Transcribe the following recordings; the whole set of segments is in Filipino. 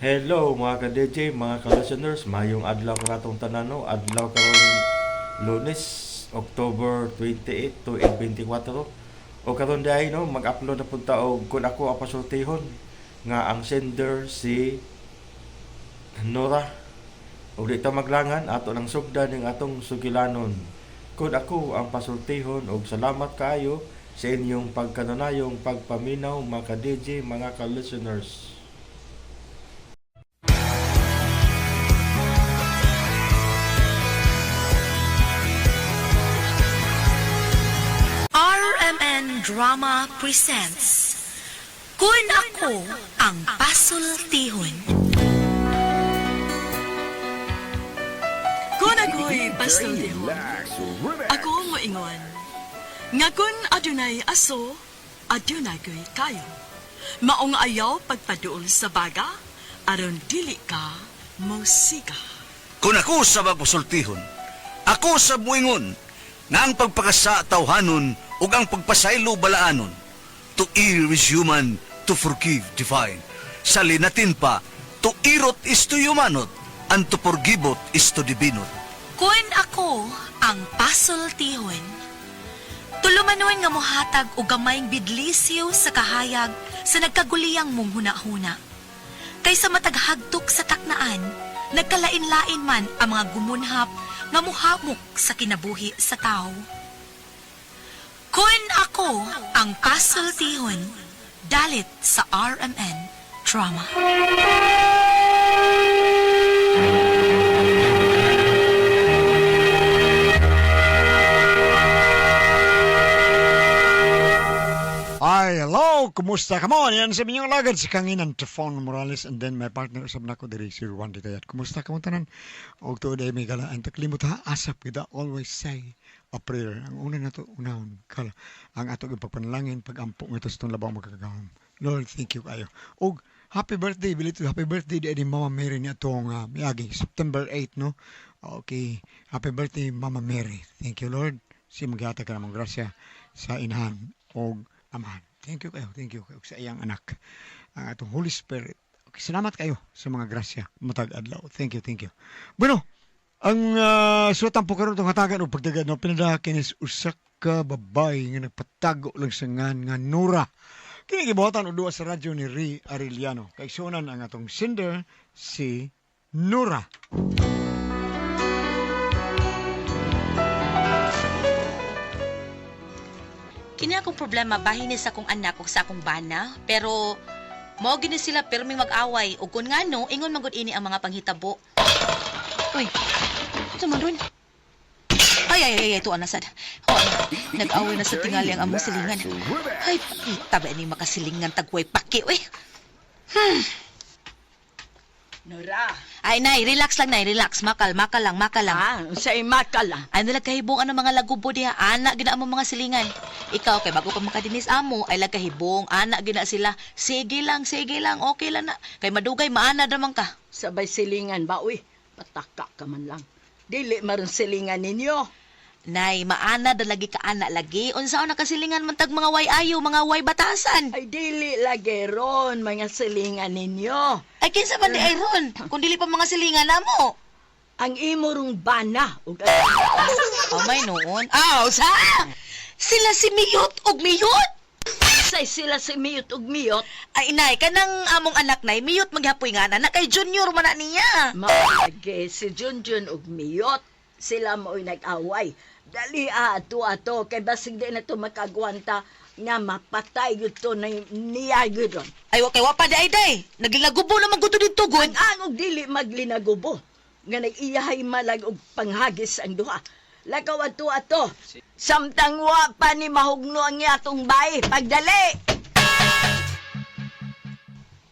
Hello mga ka-DJ, mga ka-listeners, mayong adlaw ka natong tanano, adlaw karon Lunes, October 28, 2024. O karon dai no, mag-upload na punta og kun ako ang pasultihon nga ang sender si Nora. O dito maglangan ato ng sugdan ning atong sugilanon. Kun ako ang pasultihon og salamat kaayo sa inyong pagkanunayong pagpaminaw mga ka-DJ, mga ka-listeners. RMN Drama presents Kun Ako Ang Pasultihon. Kun ako'y pasultihon, ako mo ingon. Nga kun adunay aso, adunay ko'y kayo. Maong ayaw pagpaduol sa baga, aron dili ka musika. Kung ako sa magpasultihon, ako sa buingon, nga ang pagpakasa tawhanon ug ang pagpasaylo balaanon. To err is human, to forgive divine. Sa linatin pa, to irot is to humanot, and to forgivot is to divinot. Kun Ako Ang Pasultihon. Tulumanon nga mohatag og gamayng bidlisyo sa kahayag sa nagkaguliyang mong huna-huna. Kaysa mataghagtok sa taknaan, nagkalain-lain man ang mga gumunhap nga muhamok sa kinabuhi sa tao. Kun Ako Ang Pasultihon, dalit sa RMN Drama. Ay, hello! Kumusta ka mo? Yan sa inyong lagad si Kanginan Tefon Morales and then my partner usab na ko diri si Juan Ditayat. Kumusta ka mo tanan? O today may gala ang taklimot ha asap kita always say a prayer. Ang una na to unahon kala ang ato yung pagpanalangin pag-ampo ng ito sa itong labang magkakagawam. Lord, thank you kayo. Og happy birthday, belated happy birthday di ni Mama Mary ni atong miyagi September 8 no. Okay, happy birthday Mama Mary. Thank you Lord. Si maghatag ka namang grasya sa inahan og amahan. Thank you kayo sa iyang anak. Ang atong Holy Spirit. Okay, salamat kayo sa mga grasya matag adlaw. Thank you. Bueno, ang suwatan po karon tong hatagan og pagtagad no pinada kinis usak ka babay nga nagpatago lang sa nga Nora. Kini gibuhatan og duwa sa radyo ni Ri Arellano. Kay sunan ang atong sender si Nora. Kini akong problema bahin sa akong anak ug sa akong bana, pero mao gini sila pirming mag-away ug kun ngano ingon man gud ini ang mga panghitabo. Uy. Ito man ron. Ay, ito anasad. Oh, nag-away na sa tingali ang among silingan. Ay, tabi ni makasilingan tagway paki, uy. Nora, Ay, nay, relax lang, nay, relax. Makal lang. sa imaka lang. Ay, nalagkahibong ano mga lagubo diha. Anak, gina mo mga silingan. Ikaw, kay bago pa makadinis amo, ay lagkahibong. Anak, gina sila. Sige lang. Okay lang na. Kay madugay, maana naman ka. Sabay silingan ba, uy? Pataka ka man lang. Dili maron silingan ninyo. Nay, maana da lagi ka anak lagi. Unsa na kasilingan man tag mga way ayo, mga way batasan. Ay, dili lagi ron, mga silingan ninyo. Ay, kinsa man di ay ron? Kung dili pa mga silingan namo. Ang imo rong bana. Ug Oh, may noon. Sa? Sila si Miyot ug Miyot? say sila si Miyot ug Miyot. Ay, inay, kanang among anak nay, Miyot maghapoy nga na kay Junior man na niya. Maagi si Junjun ug Miyot. Sila mo'y nag-away. Dali ato kay basig di na to makagwanta nga mapatay yun to na niya yun. Ay, wakay wapa day. Nagilagubo naman ko to dito, good. Ang og dili maglinagubo. Nga nag-iyahay malag og panghagis ang duha. Lakaw ato. Samtang wa pa ni mahugno ang yatong bay. Pagdali!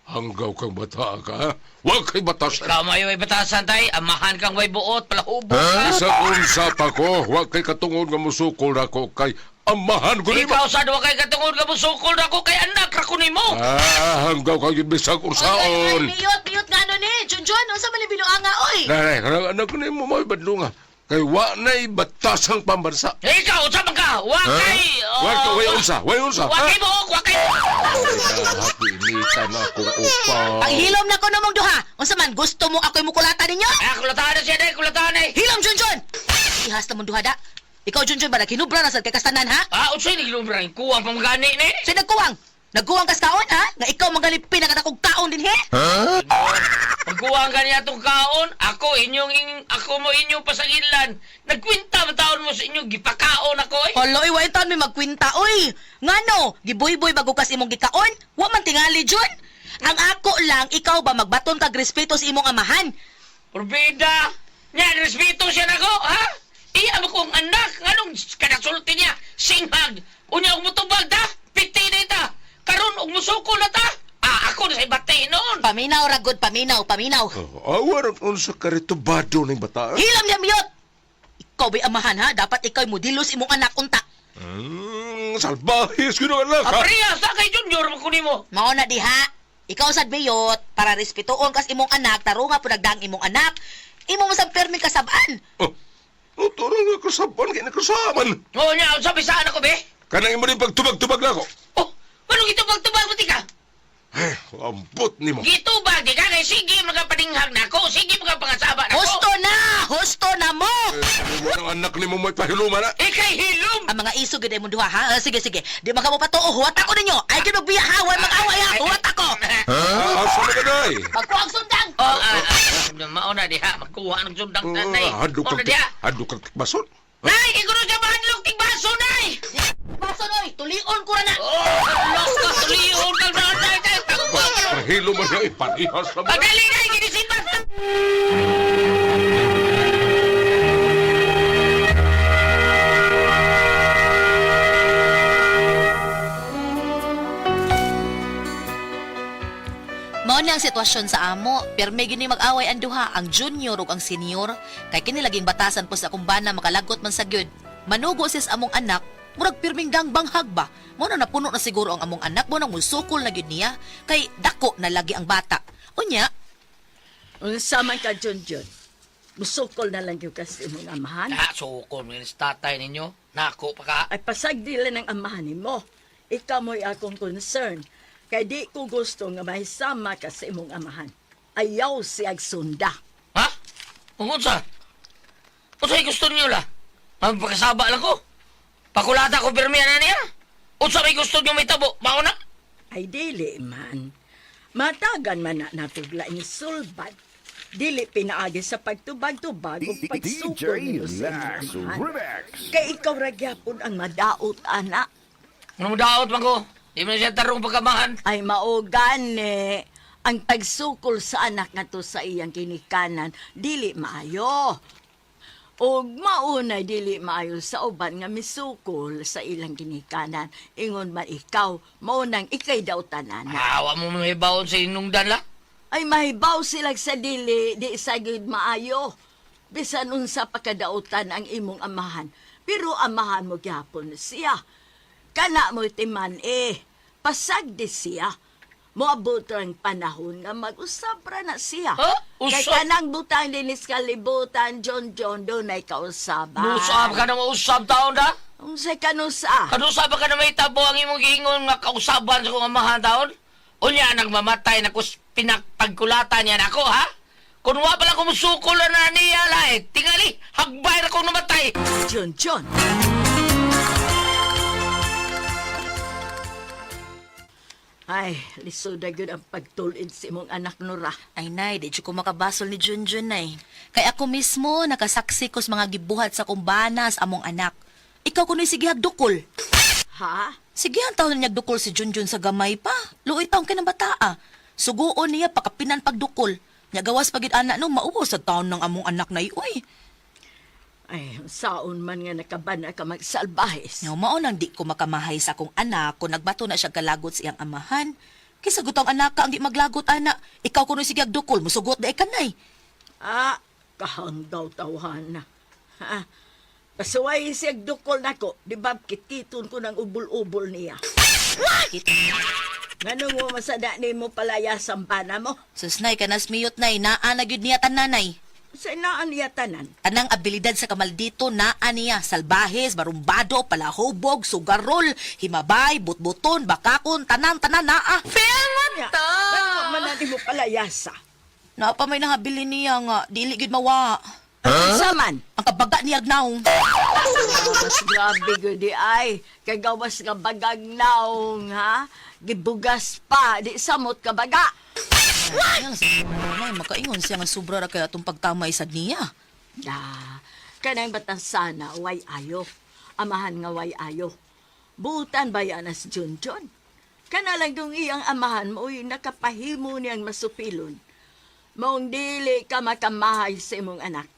Hanggaw kang bata ka, ha? Huwag kay batasan. Ikaw may batasan tay, amahan kang way buot, palahubo Ha? ka. Sa unsa pa ko, huwag kay katungod nga musukol ako kay amahan ko nimo. Ikaw sa duwa kay katungod ka mo sukol na ko kay anak ra ko nimo. Hanggaw kang ibisag ursaon. Miyot nga ano ni, Junjun, unsa man binuanga, oy? Nay, kanang anak ko nimo may badlunga. Kay wa na'y batasang pambansa. Ikaw, unsa man ka? Wakay! Way unsa. Wakay mo, wakay mo! Hapinitan akong upa. Paghilom na ko namong duha. Unsa man gusto mo ako'y mukulatan ninyo? Ah, kulatahan na siya, day, kulatahan na. Hilom Junjun. Ihas namong duha da. Ikaw Junjun ba naghinubra na sa kay kastanan ha? Ah, unsay ni lumbrang kuwang pamagani ni? Sa nagkuwang. Nagkuwang kas kaon ha? Nga ikaw magaling pinakatakog kaon din he? Pagkuwang ka niya itong kaon, ako mo inyong pasagilan. Nagkwinta ba taon mo sa inyong gipakaon ako eh? Holoy, wa taon may magkwinta oy. Ngano, giboy-boy bago kas imong gikaon? Wa man tingali Jun. Ang ako lang ikaw ba magbaton kag respeto sa imong amahan? Porbida! Yan, respeto siya na ko, ha? Iya mo kong anak, anong kanasulti niya? Singhag! Unya og mutubag ta? Piti na ita! Karon og musukol na ta? Ah, ako na sa ibati noon! Paminaw ragod, paminaw. Awaran unsa ka rito bado ng bata. Hilam niya miyot. Ikaw ba'y amahan ha? Dapat ikaw mudilos imong anak unta. Salbahis ko anak ha. Apriya, sa kay Junior mo kunin mo! Mao na diha. Ikaw sad biyot para respetuon kas imong anak tarunga pud nagdaang imong anak. Imo mo sa permi kasabaan. Turang nga kasaban kaya nakasaman. Oo niya, unsa bisaan ako be? Kanang imo rin pagtubag-tubag na ako. Oh, anong itubag-tubag mo ka? Ambot ni mo. Gitubag, di ka kay sige magapadinghag na ako, sige magapangasaba na ako. Husto na mo. Mo ng anak ni mo may pahiluman na. Ikay hilom! Ang mga iso gid mo duha ha. Sige. Di man ka mo patuo huwat ako ninyo. Ay gid biya ha, way mag-away ha. Huwat ako. Asa na ka day? Pagkuang sundang. Oh, mauna diha, magkuha ng sundang nanay. Hadlo Mauna kang diha. bason. Nay, iguro siya mahadlok ting baso, nay! Bason oy, tulion ko ra na. Oh, los ka, tuliyon ka na, nay, nay, tagpa. Pahiluman na ipanihas na mo. Pagdali, nay, ginisin ba? Mao ni ang sitwasyon sa amo, perme gini mag-away ang duha, ang junior ug ang senior, kay kini laging batasan po sa akong bana makalagot man sa gyud. Manugo sis among anak, murag pirming banghag ba? Mao na napuno na siguro ang among anak mo nang musukol na gyud niya, kay dako na lagi ang bata. Unya, Unsa man ka, Junjun? Musukol na lang yung kasi imong amahan. Ah, sukol mo yung tatay ninyo. Nako pa ka. Ay pasagdila ng amahan ni mo. Ikaw mo'y akong concern. Kay di ko gusto nga mahisama ka sa imong amahan. Ayaw siyag sunda. Ha? Unsa? Unsa'y gusto niyo la? Magpakasaba lang ko. Pakulata ko birmiya na niya. Unsa may gusto niyo may tabo? Mauna? Ay dili man. Matagan man na natugla ni sulbad. Dili pinaagi sa pagtubag-tubag o pagsukol mo sa imong amahan. Kay ikaw ragyapon ang madaot, anak. Ano mo daot man ko? Di mo na siya tarong pagkamahan. Ay maugani. Ang pagsukol sa anak nga to sa iyang kinikanan, dili maayo. O maunay dili maayo sa uban nga misukol sa ilang kinikanan. Ingon man ikaw, maunang ikay daw tanan. Awa mo may baon sa inong dala. Ay mahibaw sila sa dili, di sa gid maayo. Bisan unsa pa kadautan ang imong amahan. Pero amahan mo gyapon siya. Kana mo timan pasagdi siya. Moabot ang panahon nga mag-usab ra na siya. Ha? Kay Usab? kanang butang dinis kalibutan, John doon ay kausaban. Usab ka na mausab taon da? Unsay kanusa? Kanusab ka na may tabo ang imong giingon nga kausaban sa kong amahan taon? Unya nagmamatay na kus pinagpagkulatan niya nako ha? Kung wa pala kumusukol na niya lahat, tingali, hagbay na kong namatay. John. Ay, lisod na yun ang pagtulid si mong anak Nora. ay nay, di ko makabasol ni Junjun nay. Kay ako mismo nakasaksi ko sa mga gibuhat sa kumbanas among anak. Ikaw kuno'y sige hagdukol. Ha? Sige ang taon niya dukol si Junjun sa gamay pa. Luoy taong kinabataa. Suguon niya pakapinan pagdukol. Nya gawas pagid anak no maubo sa taon ng among anak na iuy. Ay, saon man nga nakabana ka magsalbahes. Nya mao nang di ko makamahay sa akong anak kung nagbato na siya kalagot sa iyang amahan. Kisa gutong anak ka ang di maglagot anak. Ikaw kuno sige dukol musugot da kanay. Ah, kahang daw tawahan na. Ha? Pasuway siya dukol na ko. Di ba kititon ko ng ubol-ubol niya. Kita. Ganun mo masada ni mo palaya sa pana mo? Susnay kanas miyot nay naa na gyud niya tananay. Sa inaan niya tanan. Anang abilidad sa kamaldito na aniya, salbahes, barumbado, palahubog, sugarol, himabay, butbuton, bakakon, tanan-tanan naa. Niya, dapat man na di mo palayasa. Napa may nahabilin niya nga, dili gid mawa. Saman. Ang kabaga niya agnaw. Mas grabe gudi ay. Kay gawas ka bagang naong, ha? Gibugas pa, di samot ka baga. Ay, makaingon siya nga sobra ra kaya atong pagtamay sad niya. Kanang batasana, way ayo. Amahan nga way ayo. Butan ba yan as Junjun? Kanalang dong iyang amahan mo, nakapahimo niyang masupilon. Maong dili ka makamahay sa imong anak.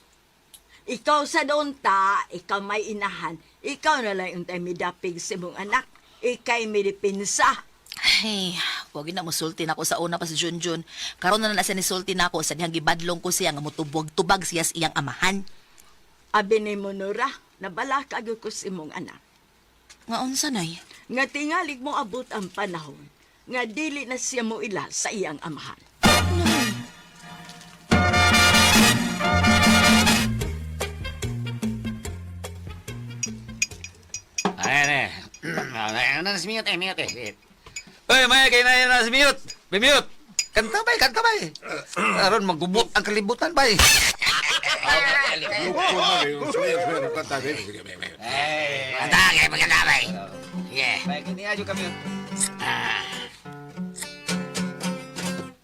Ikaw sa donta, ikaw may inahan, ikaw na lang yung tayo midapig sa imong anak. Ikay midipinsa. Ay, wag na musulti na ako sa una pa si Junjun. Karon na siya nisulti na ako sa dihang gibadlong ko siya nga mutubog-tubag siya sa iyang amahan. Abi ni mo Nora, nabala ka ko sa imong anak. Nga unsa nay? Nga tingalig mo abot ang panahon, nga dili na siya mo ila sa iyang amahan. Ayan eh. Nas mute eh. Oy, maya kay na yan si Mute. Mute. Kanta bay. Aron magubot ang kalibutan bay. Kanta kayo magkakabay. Sige. Bay kini ajo kami.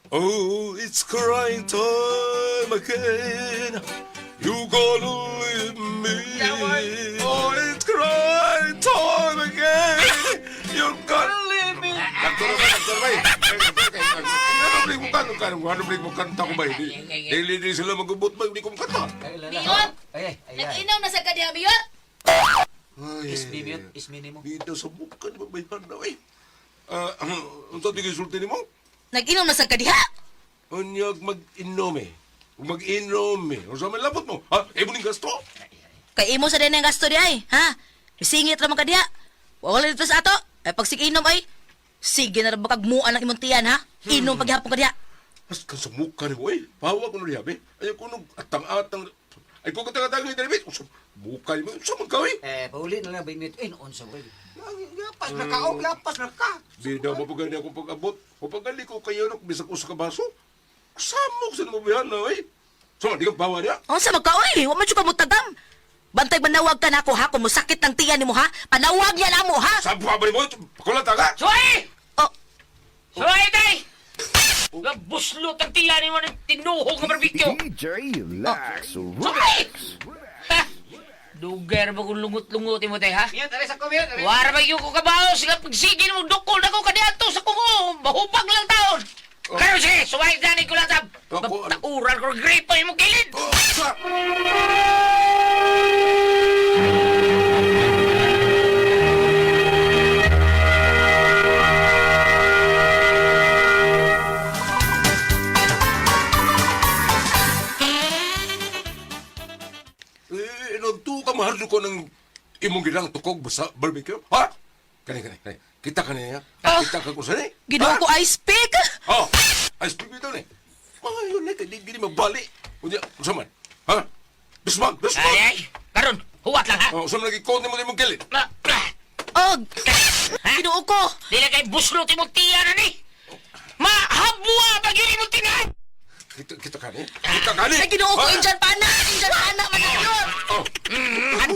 Oh, it's crying time again. You gonna leave me. Oh, it's crying time again. You gonna leave me. Kantor ba? Ano balik mo kanta ko ba? Hindi sila magubot ba? Hindi ko makanta. Biyot! Nag-inaw na sa kadiha, Biyot! Is minimo. Dito sa buka, di ba may handa eh? Ang sabi kayo sulti ni mo? Nag-inaw na sa kadiha! Unyag mag-inom eh. Mag-inom eh. Ano sa may labot mo? Ha? Ebo ning gasto? Kay imo sa din ang gasto di ay, ha? Singit ra man kadiha. Wala dito sa ato. Ay pag sig-inom ay, sige na ra bakag muan ang imong tiyan, ha? Inom paghapon kadiha. Mas kan sa mukha ni mo eh. Pahawa ko na riyabi. Ayaw ko nung atang-atang. Ay ko katang-atang ni David. Sa mukha ni mo. Sa magkawi. Pauli na lang bay Mute. Noon sa bay. Lapas na ka. Bida mo pagani akong pag-abot. O pagani ko kayo nung bisag usa ka baso. Samok sa namubihan na eh. So, di kang bawa niya. Unsa magkaoy? Wa man jud ka mutagam. Bantay manawag ka nako ha kung musakit ang tiyan nimo ha. Panawag yan amo ha. Sa buha ba ni mo? Kulat ka? Suway! Oh, Suway, tay! Buslot ang tiyan mo ng tinuhog ng barbecue. DJ Lax Suway! Ha? Lugar ba kung lungot-lungotin mo, tay, ha? Mute, alis ako Mute. Wara ba yung kukabaho? Sila pagsigin mo, dukol na ko kaniato sa kungo. Mahupag lang taon. Kayo sige, suway dani ko lang tab. Tauran ko, gripo yung mong kilid. Nagtuo ka mahal ko ng imong ginang tukog sa barbecue? Ha? Kani. Kita ka niya. Kita ka kung saan eh. Ginoo ko ice pick. Oh, ay speak bitaw ni. Mga yun na, hindi mabali. Kunya, usaman. Ha? Bismag. Ay, karon, huwat lang, ha? Oh, usaman lagi kote mo na imong kilid. Og, ginoo ko. Di na kay buslot yung tiyan na ni. Mahabwa pag yun yung tinan. Kita ka ni. Kita ka ni. Ay, ginoo ko, injan pana, manayot. Oh,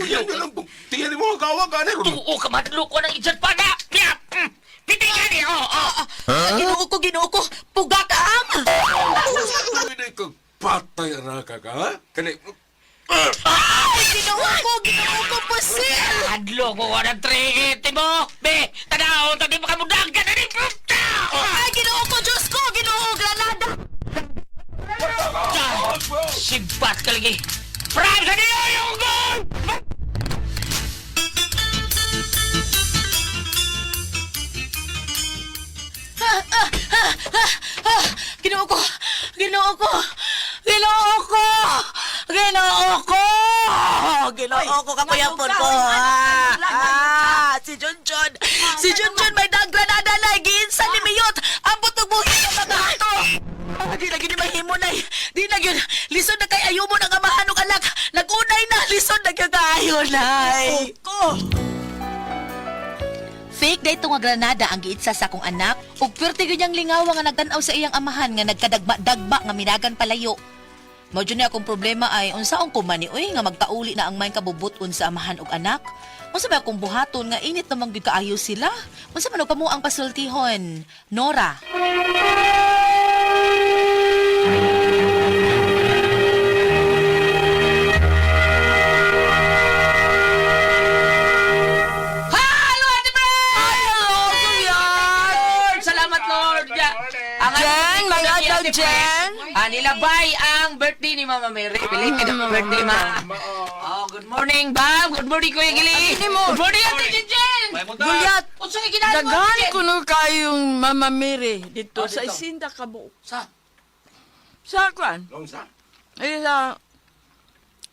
yan lang. Tingnan mo ang kawa ka ni. Tuo ka madalo ko ng ijan pa na. Pitingan niya, Ginoo ko, puga ka ama. Hindi ka patay na ka ha? Kani. Ay, ginoo ko, pusil. Adlo ko ka ng 380 mo. Be, tanaw, tadi pa ka mo dagat na ni Puta. Ay, ginoo ko, Diyos ko, ginoo, granada. Sibat ka lagi. Prime sa niyo yung gun! Ginoo ko, kapayapon ko. Si Junjun may daggranada na, giinsan ni Miyot. Ang butog buhin ng mga hato. Di lagi ni mahimo na, Di na yun. Lisod na kay ayaw mo ng amahan ng anak. Nagunay na. Lisod na kay kayo, nay. Ko. Fake day nga granada ang giitsa sa akong anak. Ug pwerte gyud niyang lingawa nga nagtan-aw sa iyang amahan nga nagkadagba-dagba nga minagan palayo. Mao jud ni akong problema ay unsaon ko man ni oy nga magkauli na ang may kabubuton sa amahan ug anak. Unsa ba akong buhaton nga init namang gyud kaayo sila? Unsa man og ang pasultihon? Nora. Hello, Ate Brad! Hello, Lord! Salamat, Lord! Ang Jen, may adlaw, Jen. Nilabay ang birthday ni Mama Mary. Belated ang birthday, Ma. Oh, good morning, Bob. Good morning, Kuya Gili. Good morning, Ate Jen. Gulyat, Unsa ka ginagawa mo, daghan Jen? ko no kayong Mama Mary dito sa isinda ka mo. Sa? Sa kwan? Ay, sa...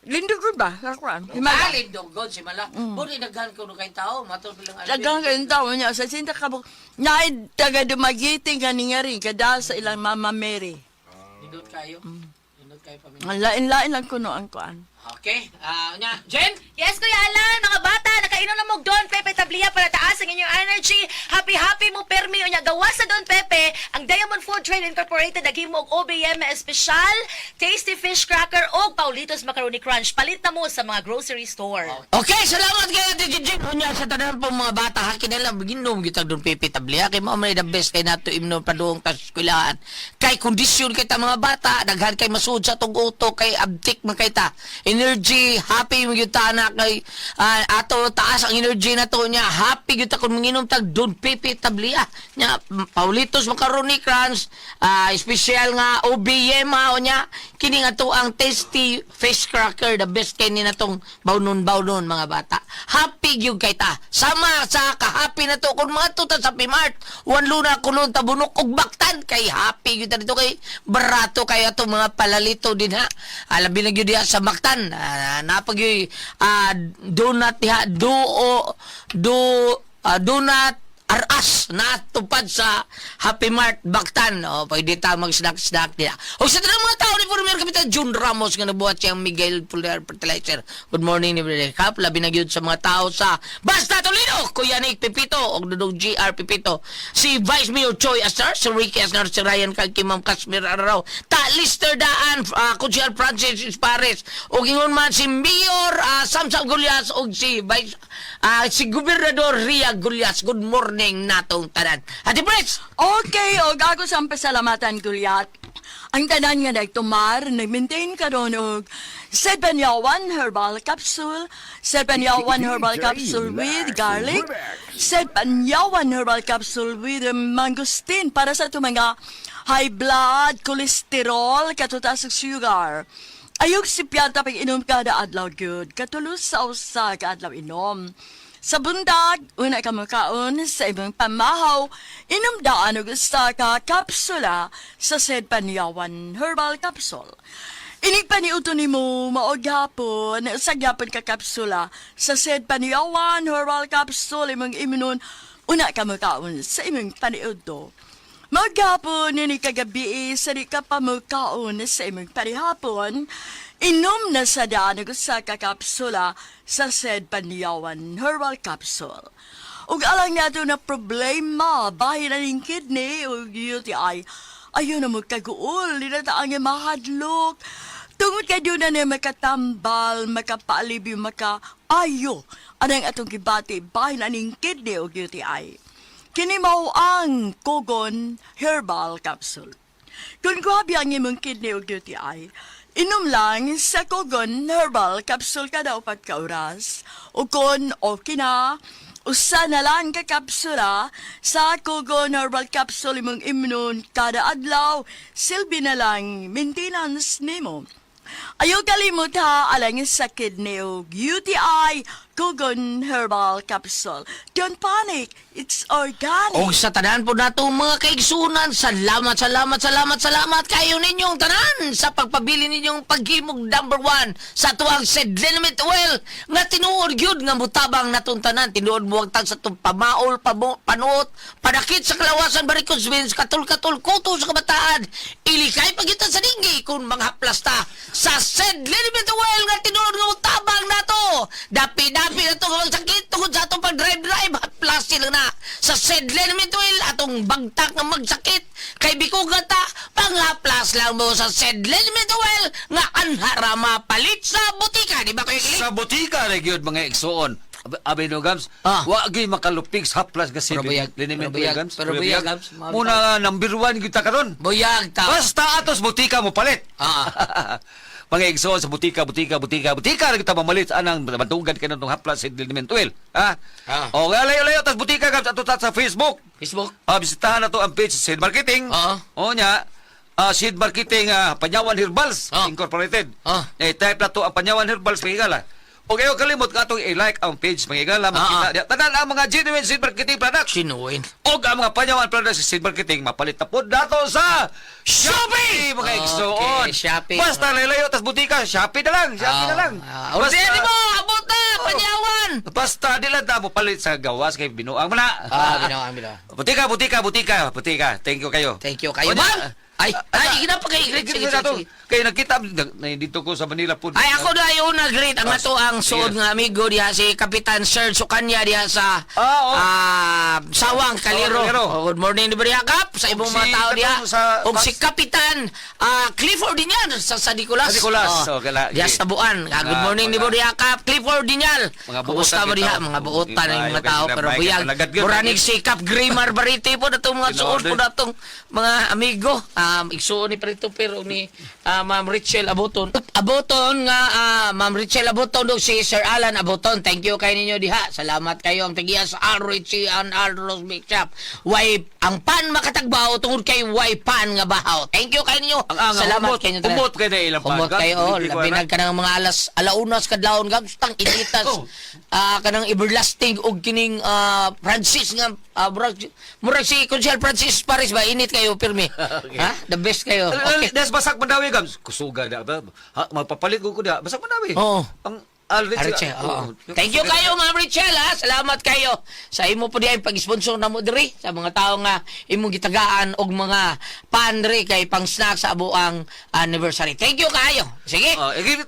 Lindugod ba? Sa kwan? Himala. Alin dong, God, si Mala. Budi naghan ko no kay tao. Matod bilang alin. Dagang kayong tao niya sa isinda ka mo. Naay taga dumagiting ka ni nga rin kada sa ilang Mama Mary. Nindot kayo. Nindot kayo pamilya. Ang lain-lain lang kuno ang kuan. Okay. Jen? Yes, Kuya Alan, mga bata, nakainom na mo Don Pepe Tablia para taas ang inyong energy. Happy mo permi unya gawa sa Don Pepe, ang Diamond Food Trade Incorporated naghimo og OBM espesyal, tasty fish cracker o Paulitos Macaroni Crunch. Palit na mo sa mga grocery store. Okay, salamat kayo, Ate Jen. Unya sa tanan po mga bata, hakin nila, ginom kita doon Pepe Tablia. Kay mo may the best kay nato imno paduong tas eskwelahan. Kay kondisyon kay ta mga bata, daghan kay masud sa tong utok kay abtik man kay ta. Energy, happy mo gyud ta na kay ato taas ang energy na to niya. Happy gyud ta kun manginom tag Don Pepe Tablia. Nya Paulitos Macaroni Crunch, special nga OBM nya. Kini nga to ang tasty fish cracker, the best kay ni natong bawnon mga bata. Happy gyud kay ta. Sama sa ka-happy na to kun mga tuta sa Pimart. Wan luna kulon ta bunok og baktan kay happy gyud ta dito kay barato kay ato mga palalito din ha. Alabi na gyud diha sa baktan. Napagyoy donut diha donut aras na tupad sa Happy Mart Baktan. O, pwede ta mag-snack-snack nila. O sa tanang mga tao ni Former Kapitan June Ramos nga nabuhat siyang Miguel Puller Fertilizer. Good morning ni Brother Cap. Labi na gyud sa mga tao sa Basta Toledo, Kuya Nick Pipito, o Dudong GR Pipito. Si Vice Mayor Choi Astar, si Ricky Asnar, si Ryan Kalki, Ma'am Kasmir Araraw. Ta Lister Daan, Kuchar Francis Pares. O gingon man si Mayor Samsam Gulyas o si Vice si Gobernador Ria Gulyas. Good morning natong tanan. Ate Pres! Okay, og ako sa pasalamatan Gulyat. Ang tanan nga nagtumar, nag-maintain ka ron og Sedbanyawan Herbal Capsule, Sedbanyawan Herbal Capsule with garlic, Sedbanyawan Herbal Capsule with mangosteen para sa ito mga high blood, cholesterol, katutas ug sugar. Ayog si piyata pag inom kada adlaw good, katulos sa usa ka adlaw inom. Sa bundag, una ka makaon sa ibang pamahaw, inom daan og usa ka kapsula sa Sedbanyawan Herbal Capsule. Inig pa ni uto ni mo maog hapon sa gyapon ka kapsula sa Sedbanyawan Herbal Capsule imong iminon una ka makaon sa imong paniudto. Maghapon ni kagabi sa di ka pa makaon sa imong panihapon, inom na sa daan sa kakapsula sa Sedbanyawan Herbal Capsule. Ug alang nato na problema, bahin na ning kidney o UTI, ayun na magkaguol, di na taang mahadlok. Tungod ka doon na makatambal, makapaalibyo, makaayo, anang atong kibati, bahin na ning kidney o UTI. Kini mao ang Kogon Herbal Capsule. Kung grabe ang imong kidney o UTI, inom lang sa Kogon Herbal Capsule kada 4 ka oras. O kung okay na, usa na lang ka kapsula sa Kogon Herbal Capsule imong imnon kada adlaw, silbi na lang maintenance nimo. Ayaw kalimut ha, alang sa kidney o UTI, Kogon Herbal Capsule. Don't panic, it's organic. O sa tanan po nato mga kaigsunan, salamat kayo ninyong tanan sa pagpabili ninyong paghimog #1 sa tuwang Sedlenament Oil nga tinuod gyud nga mutabang natong tanan. Tinuod muwagtag sa itong pamaol, panuot, padakit sa kalawasan, barikos, katul-katul, kuto sa kabataan, ilikay pagyutan sa dinggi kung mga plasta sa said liniment oil nga tinulod nga tabang nato. Dapi-dapi na ito nga magsakit tungkol sa atong pag-drive-drive at plus lang na sa said liniment oil atong bagtak nga magsakit kay bikugan ta panghaplas lang mo sa said liniment oil nga anhara mapalit sa butika, di ba Kuya Kiling? Sa butika na gyud mga igsuon. Abay no Gams, Ah. wa gyud makalupig sa haplas kasi Pero buyag, liniment pero buyag, Gams. pero buyag, Gams. Muna number 1 kita karon. Buyag ta. Basta atos butika mo palit. Ah. Mga igsoon sa butika na kita mamalit anang matugan ka ng haplas sa liniment oil. Ha? Ah. O layo-layo tas butika Gams ato sa Facebook. Facebook. Bisitahan na to ang page Seed Marketing. Oo. O nya, Seed Marketing Panyawan Herbals Oo. Incorporated. Oo. Type na to ang Panyawan Herbals Pangigala. O kayo kalimot ka itong i-like ang page Pangigala. Makita niya. Tanan ang mga genuine Seed Marketing products. Sinuin. O ang mga Panyawan products sa Seed Marketing mapalit na po dato sa Shopee! Mga igsoon. Okay, Shopee. Basta layo tas butika, Shopee na lang. Shopee na lang. Ordenin mo! Abot na! Panyawan! Basta di lang na mo palit sa gawas kay binuang mo na. Binawa. Butika. Thank you kayo. Thank you kayo. O, Ma'am! Ay, ginapa kayo. Sige. Kaya nakita, dito ko sa Manila po. Ay, ako na yung nag-greet ang ato ang suod Yes. nga amigo diha si Kapitan Serge Sukanya diha sa Oo. Sawang Kaliro. Kaliro. Good morning ni Kap sa ibong si mga tao diha. katong sa- Og si Kapitan Clifford Dinyal sa Nicolas. Sa Nicolas. Oh, Okay, diha sa Buan. Good morning ni Kap Clifford Dinyal. Mga Kumusta buotan mo diha? kita. Mga buotan ng mga Ay, tao kasi pero na- buyag. nalagad yun. Muranig si Kap Grimar Bariti po datong mga suod po Tinorder. datong mga amigo. Igsuon ni Prito pero ni Ma'am Richel Aboton. Aboton nga Ma'am Richel Aboton do si Sir Alan Aboton. Thank you kay ninyo diha. Salamat kayo ang tagiya sa RHC and Alros Big Shop. Way ang pan makatagbaw tungod kay way pan nga bahaw. Thank you kay ninyo. Salamat kay ninyo. Kumot kayo na ilang Kumot pagkat. kayo, Hindi ko labi alam. na kanang mga alaunas kadlawon gams tang initas. Kanang everlasting og kining Francis nga murag si Consul Francis Paris ba init kayo pirmi. Ha? The best kayo. Okay. Des basak mandawi Gams. Kusuga da ba? Ha, magpapalit ko da. Basak mandawi. Oo. Ang Alrich. Richel, oo. Thank you kayo, Ma'am Richel, ha? Salamat kayo sa imo po diay pag-sponsor na mo diri sa mga tao nga imong gitagaan og mga pandre kay pang snack sa abuang anniversary. Thank you kayo. Sige.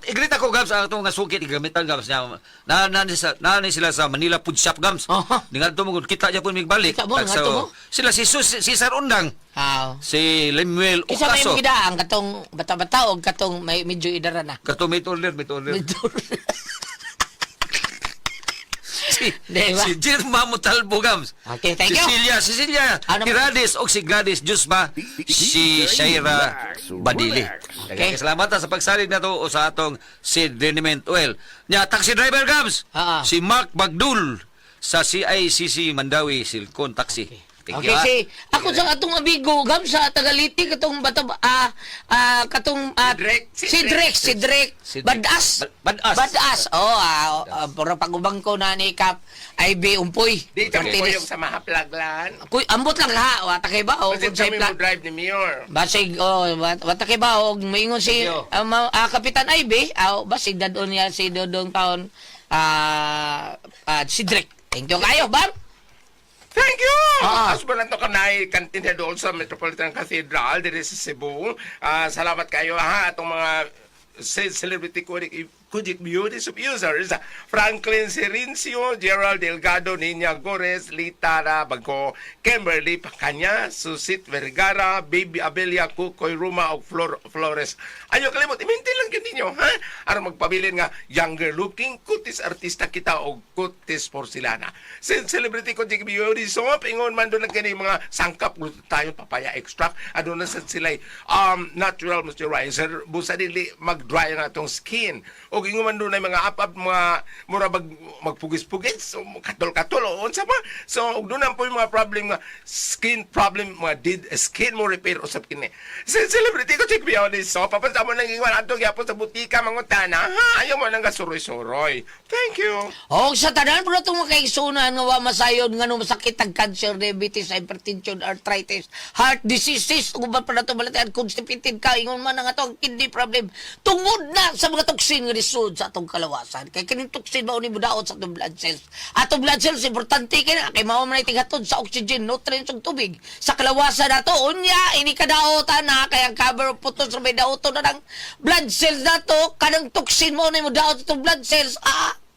Iglit ako Gams ang itong nga sukit igamitan Gams niya. Nani sila sa Manila Food Shop Gams. Ningal to mo kita ja po migbalik. Kita mo, nga to mo? Sila si Sir Undang. Si Lemuel Kisa may Ocaso. mga gidaang katong bata-bata o katong may medyo idara na. Kato may order. Diba? Si Jirma Mutalbo Gams. Okay, thank you. Cecilia Ano ba? Gladys o si Gladys Jusma, si Shaira Badili. Okay. Salamat sa pagsalig na to o sa atong Seed Liniment Oil. Nya taxi driver Gams. Si Mark Bagdul sa CICC Mandawi Silcon Taxi. Thank Okay, you, ha? si ako sa atong abigo gam sa Tagaliti katong bata katong si Drek Badas. Para pagubang ko na ni Kap IB Umpoy. Di kami ko yung sa mahaplaglan. Kuy ambot lang ha, wata kay ba o Kasi kung sa kami mo drive ni Mayor. basig wata kay ba og moingon si Kapitan IB basig dadon niya si Dodong taon si Drek. Thank you kayo, Bam. Thank you! As mo lang ito kanay kantin doon sa Metropolitan Cathedral dito sa Cebu. Salamat kayo ha atong mga celebrity Kujik Beauties of Users, Franklin Sirincio, Gerald Delgado, Nina Gores, Litara Bagco, Kimberly Pacanya, Susit Vergara, Baby Abelia, Kukoy Ruma, o Flores. Ayaw kalimot, imintin lang yun ninyo, ha? Ano magpabilin nga, younger looking, kutis artista kita o kutis porcelana. Celebrity Kujik Beauties, so pingon man doon lang kayo mga sangkap, tayo papaya extract, ano na sila'y natural moisturizer, busa dili mag-dry ang atong skin. O inguman doon ay mga apap, mga mura magpugis-pugis, so katol-katol, o unsa pa. So, doon na po yung mga problem, mga skin problem, mga skin mo repair, usap kini. Celebrity ko, check me out this. So, papansa mo nang inguman, atong yapon sa butika, mangutana, ha? Ayaw mo nang kasuroy-suroy. Thank you. O sa tanan po na itong makaigsunan nga wa masayod nga nung masakit ang cancer, diabetes, hypertension, arthritis, heart diseases, uban pa na ito balatian, constipated ka, ingon man nga itong kidney problem, tungod na sa mga toxin nga lisod sa atong kalawasan. Kay kining toxin mao ni mudaot sa atong blood cells. Atong blood cells importante kay na kay mao man tigatod sa oxygen, nutrients ug tubig sa kalawasan nato. Unya ini kadaotan na kay ang cover puto sa may daoton na ng blood cells nato kanang toxin mao ni mudaot sa atong blood cells.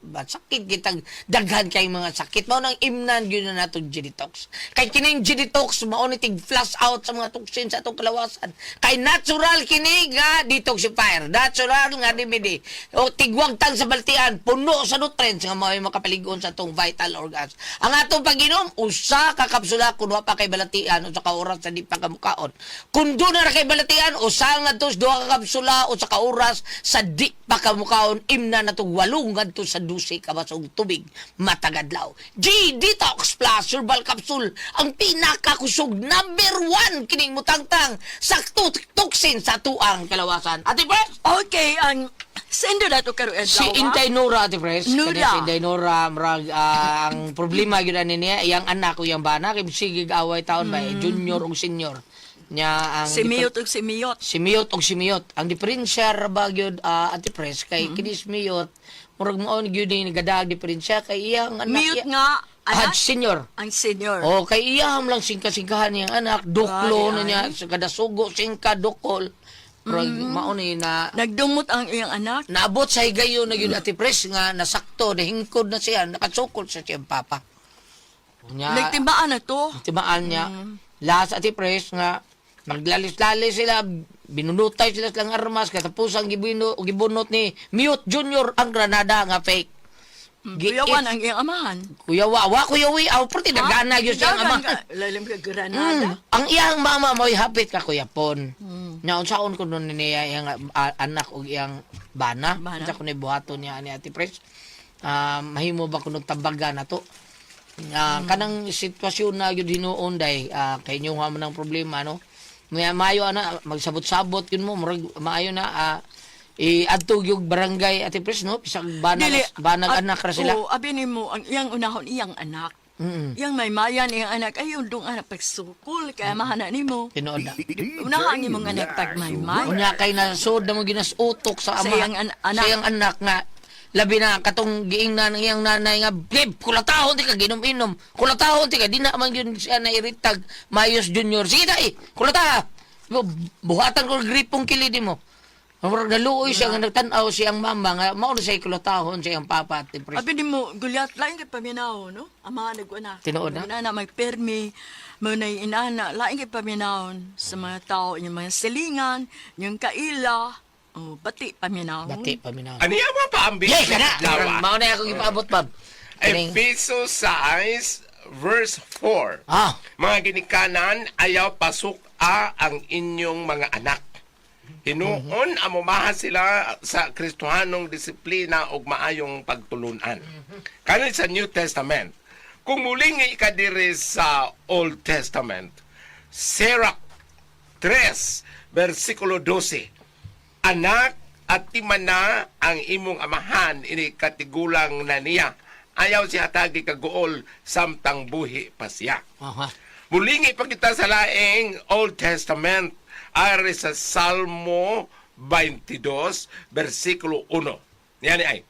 Sakit kitang daghan kay mga sakit mao nang imnan gyud na natong Genitox. Kay kining Genitox mao ni tig flush out sa mga toxin sa atong kalawasan. Kay natural kini nga detoxifier, natural nga remedy. O tigwag tang sa baltian, puno sa nutrients nga mao makapaligon sa atong vital organs. Ang atong pag-inom usa ka kapsula kun wa pa kay balatian usa ka oras sa di pa kamukaon. Kun do na kay balatian usa ngadto duha ka kapsula usa ka oras sa di pa kamukaon imnan natong 8 ngadto sa 12 ka basong tubig matagadlaw. G-Detox Plus Herbal Capsule ang pinakakusog number 1 kining mutangtang sa toxin sa tuang kalawasan. Ate Pres? Okay, ang sendo na to karo Si Inday Nora, Ate Pres. Nora. Si Inday Nora, ang problema yun na niya, iyang anak o iyang bana, kay sigig away taon ba, junior o senior. Nya ang Simiyot ug simiyot. Simiyot og simiyot. Ang diferensya ra ba gyud Ate Pres kay kini simiyot murag mao gyud ni nagadag diferensya kay iyang anak. Miyot nga anak. Senior. Ang senior. O kay iyam lang singka-singkahan niyang anak, doklo na niya sa kada sugo singka dokol. Murag mao ni na Nagdumot ang iyang anak. naabot sa higayon na gyud Ate Pres nga nasakto nahingkod na siya nakasukol sa siyang papa. Nya Nagtimbaan na to. timaan niya. Last Ate Pres nga naglalis-lalis sila, binunutay sila silang armas, katapusan gibunot ni Mute Junior ang granada nga fake. Kuyawan ang iyang amahan. Kuyawa, kuyawi, perti nagana yun siyang ama. Lalim ka granada. Ang iyang mama mo'y hapit ka kuyapon. Naunsaon ko nun niya iyang anak o iyang bana. Bana. Sa kuno'y buhaton niya ni Ate Pres. Mahimo ba kung nagtambaga na to? Kanang sitwasyon na yun hinuon day, kay inyo nga man ang problema, no? Mayo ana magsabot-sabot yun mo murag maayo na adto yung barangay Ate Pres no bisag banag anak ra sila. Abi nimo ang iyang unahon iyang anak. Iyang may mayan iyang anak ayun dong anak pagsukol kay mahana nimo. Tinuod na. Unahan nimong anak tag may Unya kay nasod na mo ginasutok sa ama. Sa iyang anak. Sa iyang anak nga labi na katong giing na iyang nanay nga babe kulatahon ti ka ginom-inom kulatahon ti ka di na man yun siya nairitag Mayos Junior sige dai kulata buhatan ko gripong kilid mo murag naluoy siya nga nagtan-aw siyang mama nga mao na siya kulatahon siyang papa at Pres. Abi nimo gulyat lain kay paminaw no. Ama naguna. Tinuod na? Naguna may permi mo na inana lain kay paminaw sa mga tao yung mga silingan, yung kaila. Bati paminaw. Bati paminaw. Ano yung mga paambing? Yes, kana. Mao na akong ipaabot, Bob. Episo size verse 4. Mga ginikanan, ayaw pasok ang inyong mga anak. Hinuon amumahan sila sa Kristohanong disiplina ug maayong pagtulunan. Kani sa New Testament. Kung muling ikadiri sa Old Testament, Sirach 3, versikulo 12. Anak at timana ang imong amahan ini katigulang na niya. Ayaw siya tagi kaguol samtang buhi pa siya. Mulingi pa kita sa laing Old Testament ari sa Salmo 22 versikulo 1. Yan ay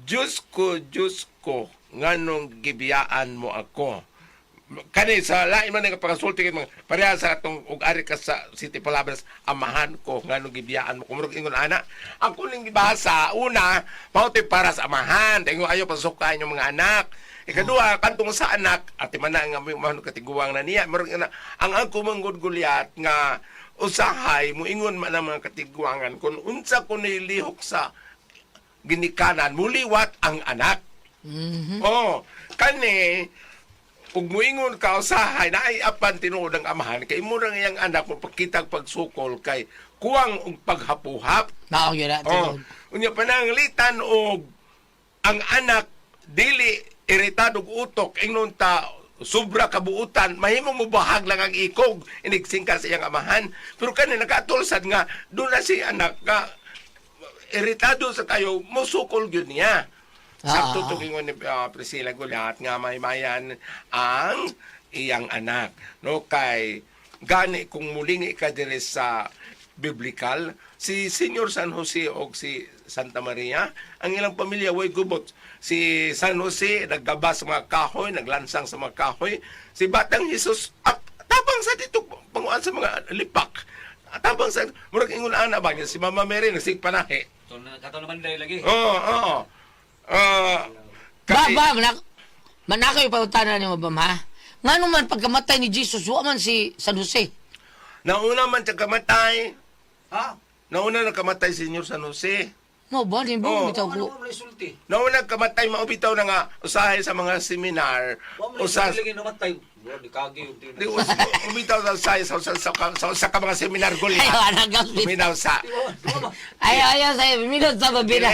Diyos ko nganong gibiyaan mo ako. Kani sa lain man nga pagasulti mga pareha sa atong ug ari ka sa City Palabras amahan ko nganong gibiyaan mo kumurog ingon ana ang kuning gibasa una mao para sa amahan ingon ayo pasukan yung mga anak ikaduha kantong sa anak ati man nga mahon katiguang na niya murag ang ako manggod gulyat nga usahay mo ingon man ang mga katiguangan kun unsa kun nilihok sa ginikanan muliwat ang anak. Kani ug moingon ka usahay na ay apan tinuod ang amahan kay imo ra iyang anak mo pagkitag pagsukol kay kuwang og paghapuhap. Naong yun natin. Unya pananglitan og ang anak dili iritado og utok ingnon ta sobra kabuutan mahimong mubahag lang ang ikog inigsingka sa iyang amahan pero kani nakaatulsad nga do na si anak nga iritado sa kayo musukol gyud niya. Sakto tugingon ni Priscilla Gulyat nga may mayan ang iyang anak. No kay gani kung muling ikadiri sa biblical si Senior San Jose o si Santa Maria. Ang ilang pamilya way gubot. Si San Jose naggaba sa mga kahoy, naglansang sa mga kahoy. Si Batang Jesus tabang sa dito panguan sa mga lipak. Tabang sa murag ingon ana ba si Mama Mary nagsigpanahe. So, kato naman dahil lagi. Oo. Manakaw yung pautanan niyo ba, ha? Nga naman pagkamatay ni Jesus, wa man si San Jose. Nauna man siya kamatay. Ha? Nauna nakamatay si Senyor San Jose. No, ba? Di Oo. ba? Bitaw ko. Nauna kamatay maubitaw na nga usahay sa mga seminar. Usas namatay. Di kagi yung di umitaw sa sa mga seminar guli. Ayaw, anagang Uminaw sa. Ayaw, sa'yo. Minot sa babila.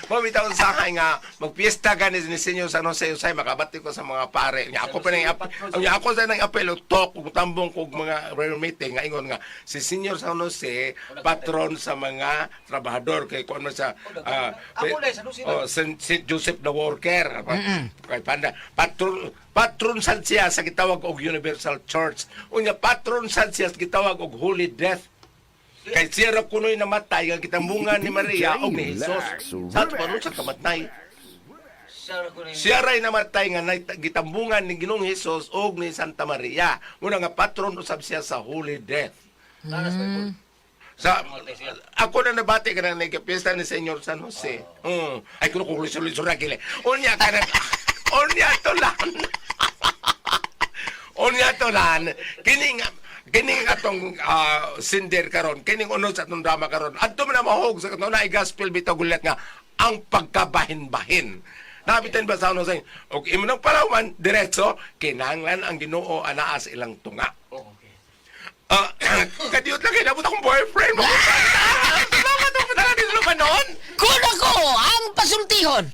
Umitaw sa kay nga magpiesta gani ni Senyor San Jose usay makabati ko sa mga pare. Nya ako pa nang ako sa nang apelo talk ug tambong kog mga prayer meeting nga ingon nga si Senyor San Jose patron sa mga trabahador kay kuan man sa St. Joseph the Worker. Kay panda patron sad siya sa gitawag og Universal Church. Unya patron sad siya sa gitawag og Holy Death. Kay siya ra kunoy namatay nga kitambungan ni Maria og ni Jesus. Sa patron sa kamatay. Siya ray namatay nga gitambungan ni Ginoong Jesus og ni Santa Maria. Muna nga patron usab siya sa Holy Death. Sa ako na nabati ka na nagkapiesta ni Senyor San Jose. Ay kuno ko lisod ra kile. Unya to lan. Kining atong sinder karon, kining unod sa atong drama karon. Adto man na mahog sa katong na gospel bitaw gulat nga ang pagkabahin-bahin. Nabitan ba sa ano sa og imo nang palawan diretso kinahanglan ang Ginoo anaa sa ilang tunga. Kadiyot lang kay nabot akong boyfriend mo. Salamat mo talaga din lumanon. Kuna ko ang pasultihon.